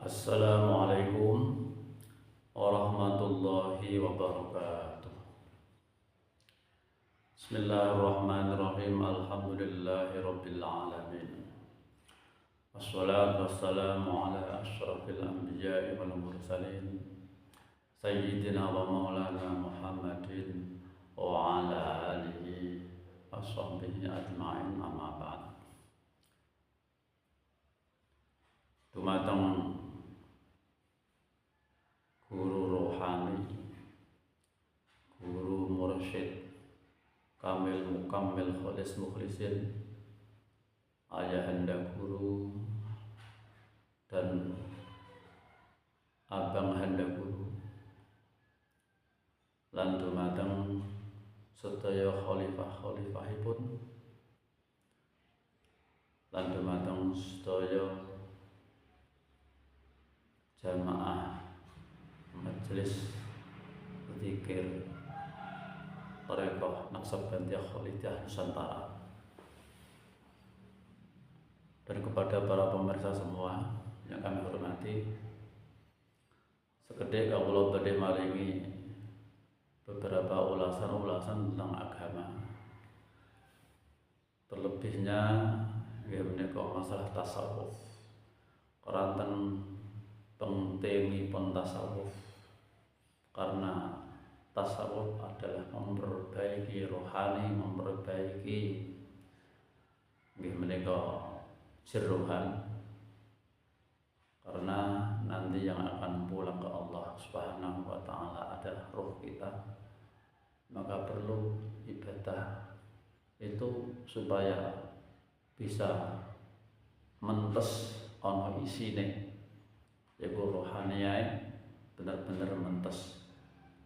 Assalamualaikum warahmatullahi wabarakatuh. Bismillahirrahmanirrahim. Alhamdulillahi rabbil alamin. Wassalatu wassalamu ala asyrafil anbiya'i wal mursalin Sayyidina wa maulana Muhammadin wa ala alihi wa sahbihi ajma'in, amma ba'd. Dumateng guru rohani, guru mursyid, kamil mukammil kholis mukhlisin, ayahanda guru dan abang handa guru, lan dumateng sedaya khalifah-khalifahipun, lan dumateng sedaya jamaah majelis zikir Thariqah Naqsabandiyah Khalidiyah Nusantara, dan kepada para pemirsa semua yang kami hormati, sekedhik kawula badhe maringi beberapa ulasan tentang agama. Terlebihnya menika masalah tasawuf. Keranten pentingipun tasawuf, karena tasawuf adalah memperbaiki rohani, memperbaiki menika jerohan, karena nanti yang akan pulang ke Allah Subhanahu wa taala adalah roh kita. Maka perlu ibadah itu supaya bisa mentes ana isine, yaitu rohaniyah benar-benar mentes,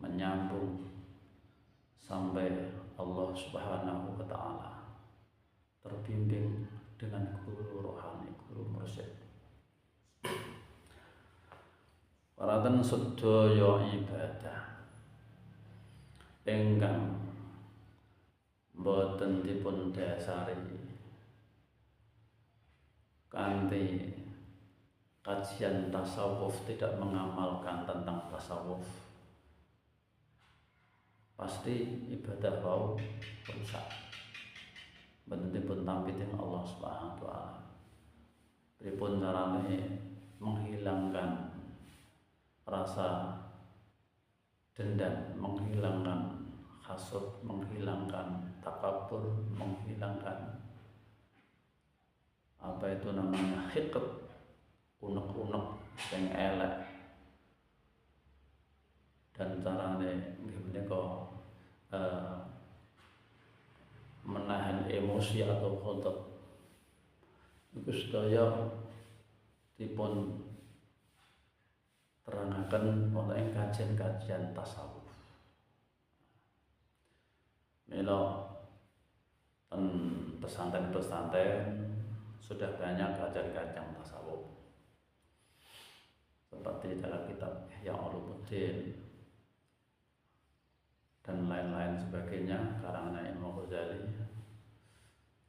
menyambung sampai Allah Subhanahu wa taala, terbimbing dengan guru rohani, guru mursyid. Paraten sedaya ibadah ingkang boten dipun dasari kanthi kajian tasawuf, tidak mengamalkan tentang tasawuf, pasti ibadah wau rusak. Bentukipun tampi dengan Allah Subhanahu wa taala. Pripun carane menghilangkan rasa dendam, menghilangkan hasud, menghilangkan takabur, menghilangkan apa itu namanya hiqd, unek-unek sing elek, dan carane menika menahan emosi atau ghadab. Iku sedaya dipun terangaken oleh kajian-kajian tasawuf. Mila ten pesantren-pesantren sudah banyak kajian-kajian tasawuf, seperti dalam kitab Ihya Ulumuddin dan lain-lain sebagainya, karangan Imam Ghazali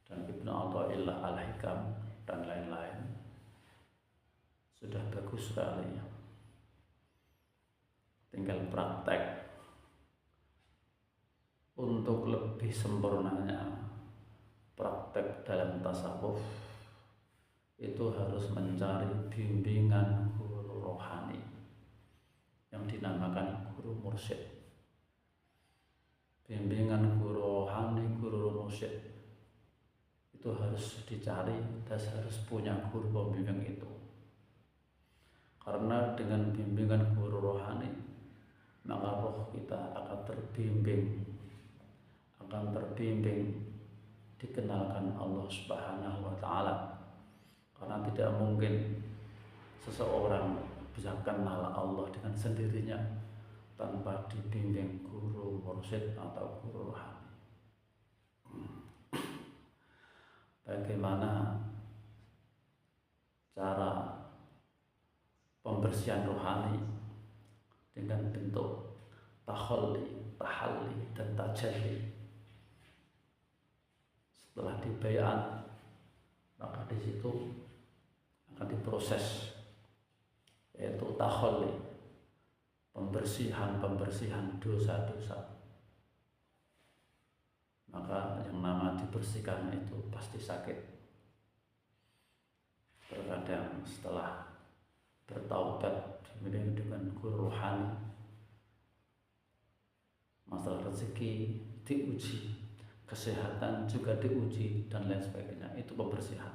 dan Ibnu Athaillah Al-Hikam dan lain-lain, sudah bagus sekali. Tinggal praktek untuk lebih sempurnanya praktek dalam tasawuf, itu harus mencari bimbingan guru rohani yang dinamakan guru mursyid. Bimbingan guru rohani, guru mursyid itu harus dicari dan harus punya guru pembimbing itu. Karena dengan bimbingan guru rohani, maka roh kita akan terbimbing, dikenalkan Allah Subhanahu wa taala. Karena tidak mungkin seseorang bisa kenal Allah dengan sendirinya tanpa dibimbing guru mursyid atau guru rohani. Bagaimana cara pembersihan rohani? Dengan bentuk tahalli, dan tajalli. Setelah dibayat, maka di situ akan diproses takhalli, pembersihan dosa-dosa. Maka yang nama dibersihkan itu pasti sakit. Terkadang setelah bertaubat dengan guru rohani, masalah rezeki diuji, kesehatan juga diuji, dan lain sebagainya. Itu pembersihan.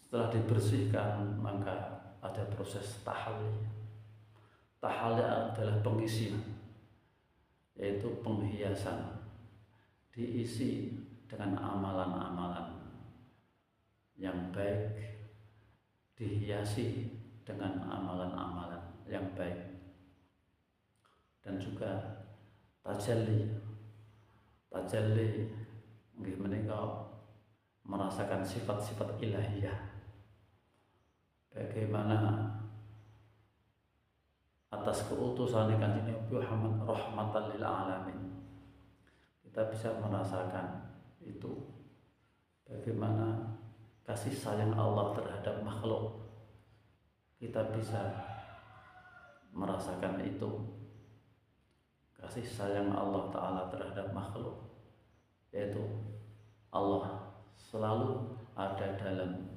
Setelah dibersihkan, maka ada proses tahalli. Tahalli adalah pengisian, yaitu penghiasan, diisi dengan amalan-amalan yang baik, dihiasi dengan amalan-amalan yang baik, dan juga tajalli nggih menika merasakan sifat-sifat ilahiyah. Bagaimana atas keutusan Kanjeng Nabi Muhammad rahmatan lil alamin, kita bisa merasakan itu, bagaimana kasih sayang Allah terhadap makhluk. Kita bisa merasakan itu, kasih sayang Allah Ta'ala terhadap makhluk, yaitu Allah selalu ada dalam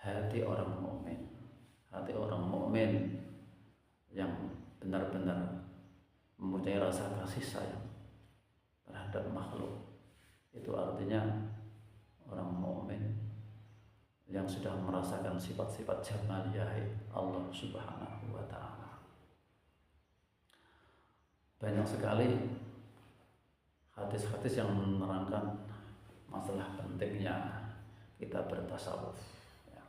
hati orang mukmin. Hati orang mukmin yang benar-benar mempunyai rasa kasih sayang terhadap makhluk, itu artinya orang mukmin yang sudah merasakan sifat-sifat jamaliyah Allah Subhanahu wa Ta'ala. Banyak sekali hadis-hadis yang menerangkan masalah pentingnya kita bertasawuf, ya.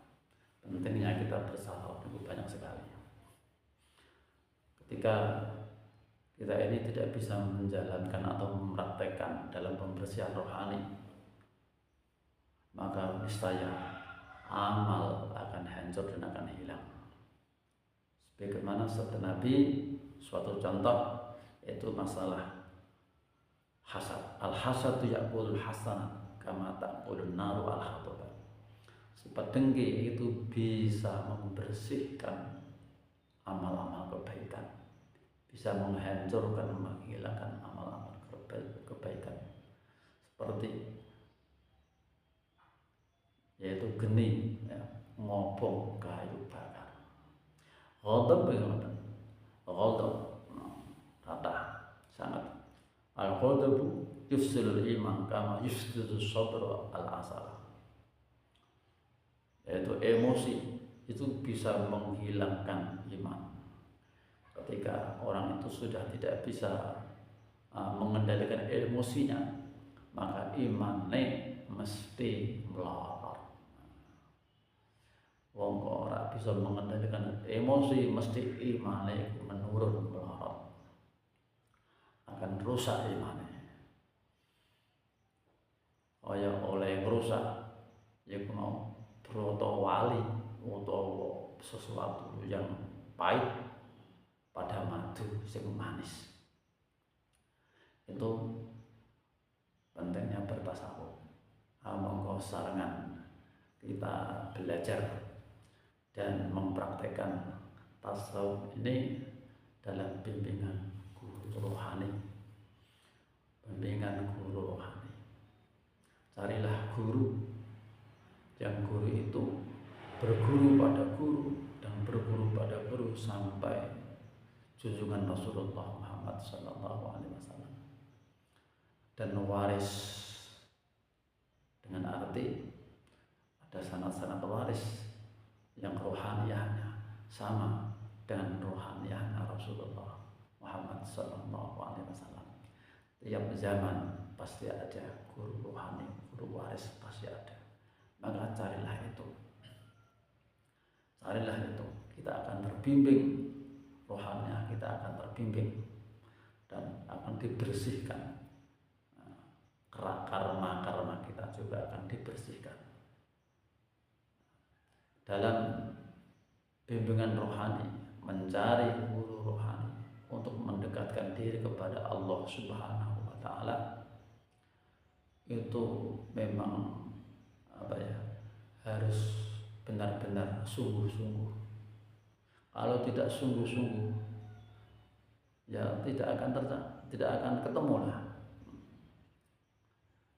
Pentingnya kita bertasawuf itu banyak sekali. Ketika kita ini tidak bisa menjalankan atau mempraktekkan dalam pembersihan rohani, maka niscaya amal akan hancur dan akan hilang. Sebagaimana sabda Nabi, suatu contoh yaitu masalah hasad. Al-hasadu ya'kulul hasanat kama ta'kulun naru al-hatabah. Sifat dengki itu bisa membersihkan amal-amal kebaikan, bisa menghancurkan, menghilangkan amal-amal kebaikan, seperti yaitu geni, ya, ngobong kayu bakar. Ghadab bagaimana? Ghadab kata sangat. Al-ghadabu yufsidul iman kama yufsidus sabr al-asal. Yaitu emosi itu bisa menghilangkan iman. Ketika orang itu sudah tidak bisa mengendalikan emosinya, maka imannya mesti melorot. Wong ora bisa mengendalikan emosi, mesti imannya menurun, melorot, akan rusak imannya. Oleh rusak, ya mau broto wali atau sesuatu yang pahit pada madu sing manis. Itu pentingnya bertasawuf. Monggo sarangan kita belajar dan mempraktekkan tasawuf ini dalam bimbingan guru rohani. Bimbingan guru rohani. Carilah guru yang guru itu berguru pada guru dan berguru pada guru sampai junjungan Rasulullah Muhammad SAW, dan waris dengan arti ada sanad-sanad waris yang rohaniyahnya sama dengan rohaniyahnya Rasulullah Muhammad SAW. Tiap zaman pasti ada guru rohani, guru waris pasti ada. Maka carilah itu, kita akan terbimbing, rohaninya kita akan terbimbing dan akan dibersihkan. Karma kita juga akan dibersihkan. Dalam bimbingan rohani, mencari guru rohani untuk mendekatkan diri kepada Allah Subhanahu wa Ta'ala, itu memang harus benar-benar sungguh-sungguh. Kalau tidak sungguh-sungguh, ya tidak akan ketemu lah.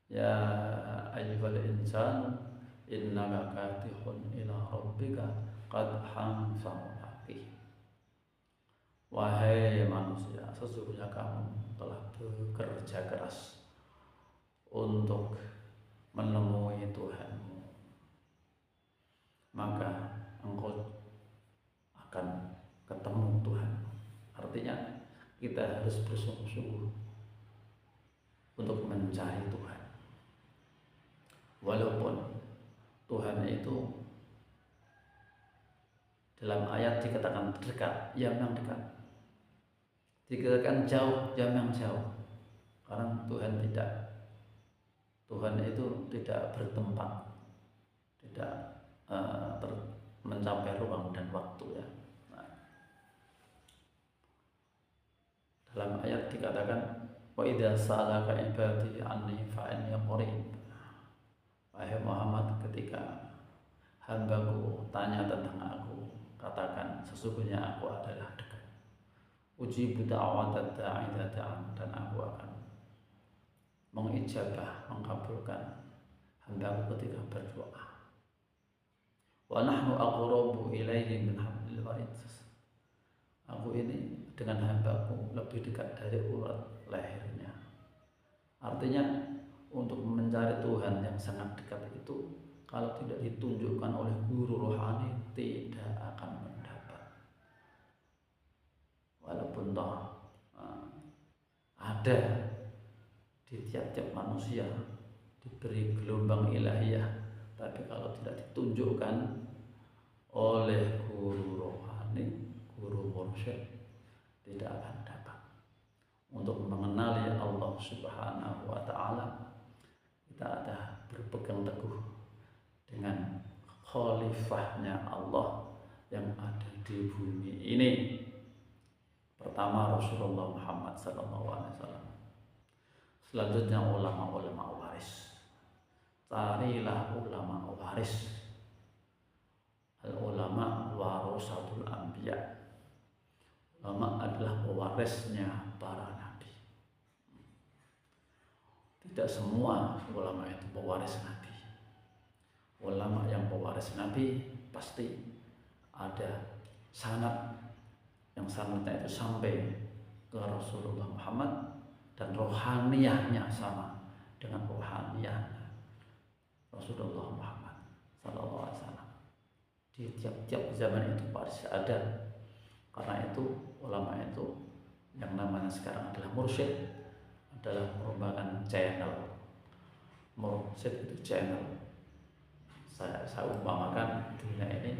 Ya ayyuhal insan innaka katihun ila rabbika qadhan famulaqih. Wahai manusia, sesungguhnya kamu telah bekerja keras untuk menemui Tuhanmu, maka engkau akan ketemu Tuhan. Artinya kita harus bersungguh-sungguh untuk mencari Tuhan. Walaupun Tuhan itu dalam ayat dikatakan dekat, ya memang dekat. Dikatakan jauh, ya memang jauh. Karena Tuhan itu tidak bertempat, tidak mencapai ruang dan waktu, ya. Nah, dalam ayat dikatakan wa idza salaka ibadi anni fa inni qarib. Wahai Muhammad, ketika hambaku tanya tentang aku, katakan sesungguhnya aku adalah dekat. Ujibu da'watad da'i idza da'an, dan aku akan mengijabah, mengabulkan hambaku ketika berdoa. Wa nahnu aqrabu ilaihi min hablil warid. Aku ini dengan hambaku lebih dekat dari urat lehernya. Artinya untuk mencari Tuhan yang sangat dekat itu, kalau tidak ditunjukkan oleh guru rohani, tidak akan mendapat. Walaupun toh ada di tiap-tiap manusia diberi gelombang ilahiyah, tapi kalau tidak ditunjukkan oleh guru rohani, guru mursyid, tidak akan dapat. Untuk mengenali Allah Subhanahu wa ta'ala, kita ada berpegang teguh dengan khalifahnya Allah yang ada di bumi ini. Pertama Rasulullah Muhammad SAW. Selanjutnya ulama-ulama waris. Carilah ulama waris. Al-ulama warasatul anbiya. Ulama adalah pewarisnya para nabi. Tidak semua ulama itu pewaris nabi. Ulama yang pewaris nabi pasti ada sanad, yang sanadnya itu sampai ke Rasulullah Muhammad, dan rohaniyahnya sama dengan rohaniyahnya Rasulullah Muhammad SAW. Di tiap-tiap zaman itu pasti ada. Karena itu ulama itu yang namanya sekarang adalah mursyid, adalah merupakan channel. Mursyid itu channel. Saya umpamakan dunia ini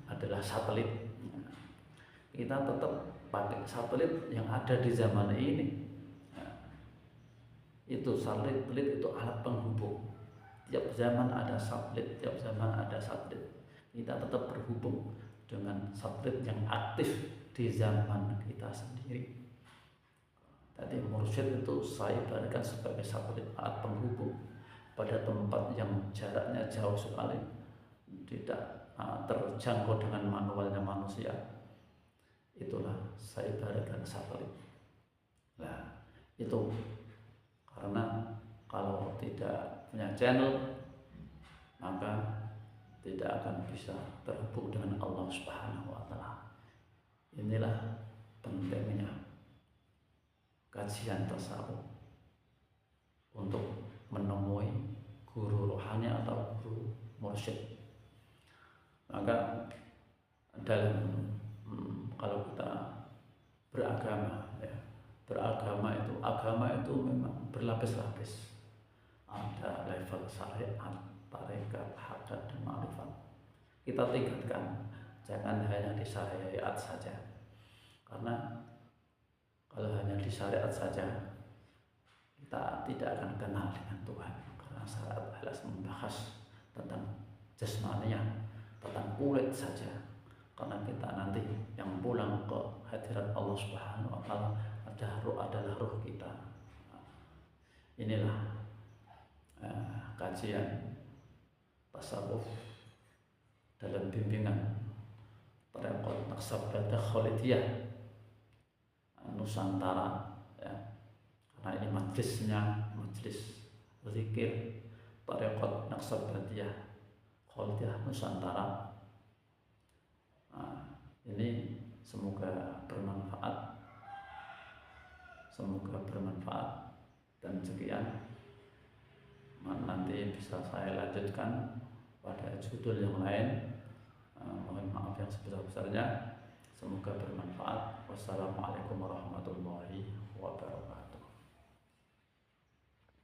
adalah satelit. Kita tetap pakai satelit yang ada di zaman ini. Itu satelit itu alat penghubung. Tiap zaman ada satelit, tiap zaman ada satelit. Kita tetap berhubung dengan satelit yang aktif di zaman kita sendiri. Tadi mursyid itu saya ibaratkan sebagai satelit, alat penghubung pada tempat yang jaraknya jauh sekali, tidak terjangkau dengan manualnya manusia. Itulah saya ibaratkan satelit. Nah, itu karena kalau tidak punya channel, maka tidak akan bisa terhubung dengan Allah Subhanahu wa ta'ala. Inilah pentingnya kajian tasawuf untuk menemui guru rohani atau guru mursyid. Maka dalam kalau kita beragama, ya, agama itu memang berlapis-lapis. Ada level syariat, tarekat, hakikat, dan ma'rifat. Kita tingkatkan, jangan hanya di syariat saja. Karena kalau hanya di syariat saja, kita tidak akan kenal dengan Tuhan. Karena syariat adalah membahas tentang jasmaniah, tentang kulit saja. Karena kita nanti yang pulang ke hadirat Allah Subhanahu wa ta'ala adalah ruh kita. Inilah kajian tasawuf dalam bimbingan Thariqat Naqsabandiyah Khalidiyah Nusantara ya. Karena ini majelisnya majelis zikir Thariqat Naqsabandiyah Khalidiyah Nusantara. Nah, ini semoga bermanfaat, dan sekian. Nanti bisa saya lanjutkan pada judul yang lain. Mohon maaf yang sebesar-besarnya. Semoga bermanfaat. Wassalamualaikum warahmatullahi wabarakatuh.